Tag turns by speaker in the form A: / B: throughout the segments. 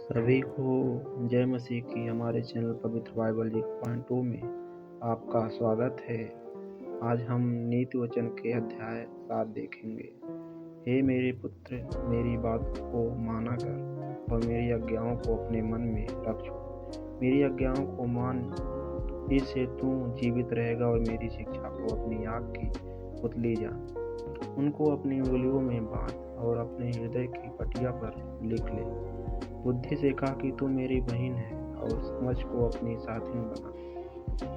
A: सभी को जय मसीह की हमारे चैनल पवित्र बाइबल 1.2 में आपका स्वागत है। आज हम नीति वचन के अध्याय 7 देखेंगे। हे मेरे पुत्र, मेरी बात को माना कर और मेरी आज्ञाओं को अपने मन में रख। मेरी आज्ञाओं को मान, इससे तू जीवित रहेगा और मेरी शिक्षा को अपनी आँख की पुतली जान। उनको अपनी उंगलियों में बांध और अपने हृदय की पटिया पर लिख ले। बुद्धि से कहा कि तू मेरी बहन है और समझ को अपनी साथिन बना।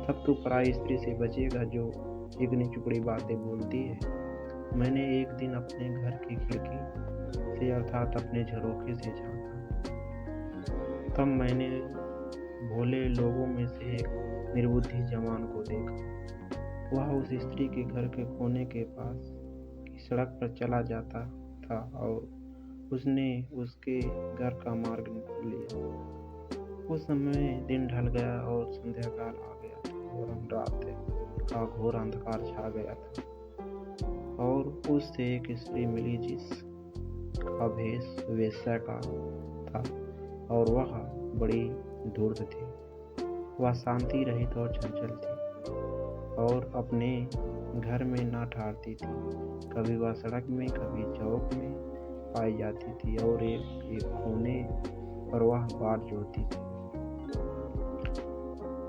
A: तब तू पराई स्त्री से बचेगा जो चिकनी चुपड़ी बातें बोलती है। मैंने एक दिन अपने घर की खिड़की से अर्थात अपने झरोखे से झांका। तब मैंने भोले लोगों में से एक निर्बुद्धि जवान को देखा। वह उस स्त्री के घर के कोने के पास की सड़क पर चला जाता था और उसने उसके घर का मार्ग लिया। उस समय दिन ढल गया और संध्या काल आ गया था और रात का घोर अंधकार छा गया था। और उससे एक स्त्री मिली जिसका भेष वेश्या का था और वह बड़ी धूर्त थी। वह शांति रहित और चंचल थी और अपने घर में न ठहरती थी। कभी वह सड़क में, कभी चौक में पाई जाती थी और एक कोने पर वह बाट जोड़ती थी।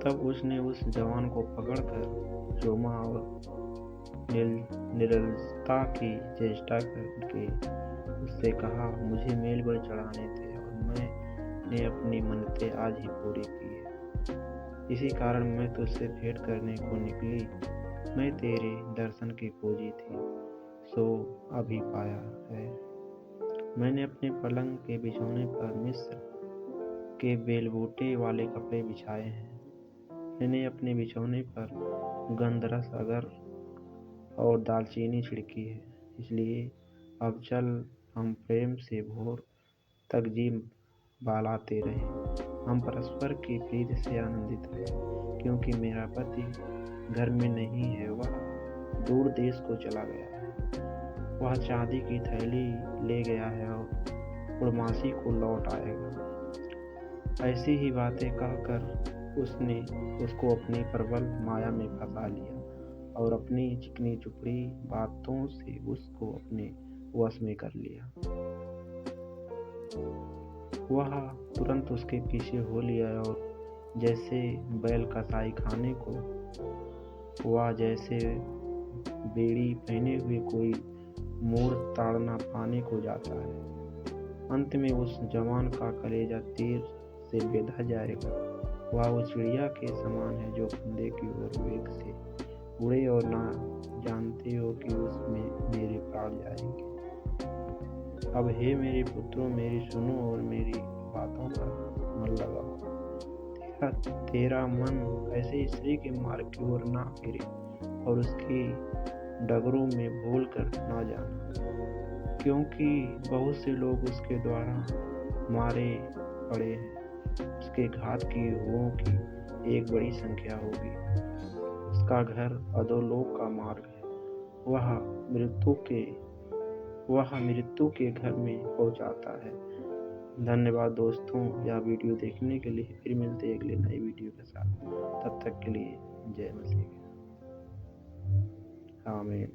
A: तब उसने उस जवान को पकड़कर चूमा और निर्लजता की चेष्टा करके उससे कहा, मुझे मेल बलि चढ़ाने थे और मैंने अपनी मन्नतें आज ही पूरी की है। इसी कारण मैं तुझसे भेंट करने को निकली। मैं तेरे दर्शन की खोजी थी, सो अभी पाया है। मैंने अपने पलंग के बिछौने पर मिस्र के बेलबूटे वाले कपड़े बिछाए हैं। मैंने अपने बिछौने पर गंधरस, अगर और दालचीनी छिड़की है। इसलिए अब चल, हम प्रेम से भोर तक जी बालाते रहे। हम परस्पर की प्रीति से आनंदित रहे, क्योंकि मेरा पति घर में नहीं है, वह दूर देश को चला गया है। वह चांदी की थैली ले गया है और पूर्णमासी को लौट आएगा। ऐसी ही बातें कहकर उसने उसको अपनी प्रबल माया में फंसा लिया और अपनी चिकनी चुपड़ी बातों से उसको अपने वश में कर लिया। वह तुरंत उसके पीछे हो लिया और जैसे बैल कसाई खाने को, वह जैसे बेड़ी पहने हुए कोई मोड़ ताड़ना पाने को जाता है। अंत में उस जवान का कलेजा तीर से बेधा जाएगा। वह उस चिड़िया के समान है जो फंदे की ओर वेग से उड़े और ना जानते हो कि उसमें मेरे प्राण जाएंगे। अब हे मेरे पुत्रों, मेरी सुनो और मेरी बातों पर मन लगाओ। तेरा मन ऐसे स्त्री के मार्ग की ओर ना फिरे और उसकी डगरों में भूल कर ना जाना, क्योंकि बहुत से लोग उसके द्वारा मारे पड़े हैं। उसके घात की हुओं की एक बड़ी संख्या होगी। उसका घर अधोलोक का मार्ग है। वह मृत्यु के घर में पहुंचाता है। धन्यवाद दोस्तों, यह वीडियो देखने के लिए। फिर मिलते हैं अगले नई वीडियो के साथ। तब तक के लिए जय मसीह। आमीन।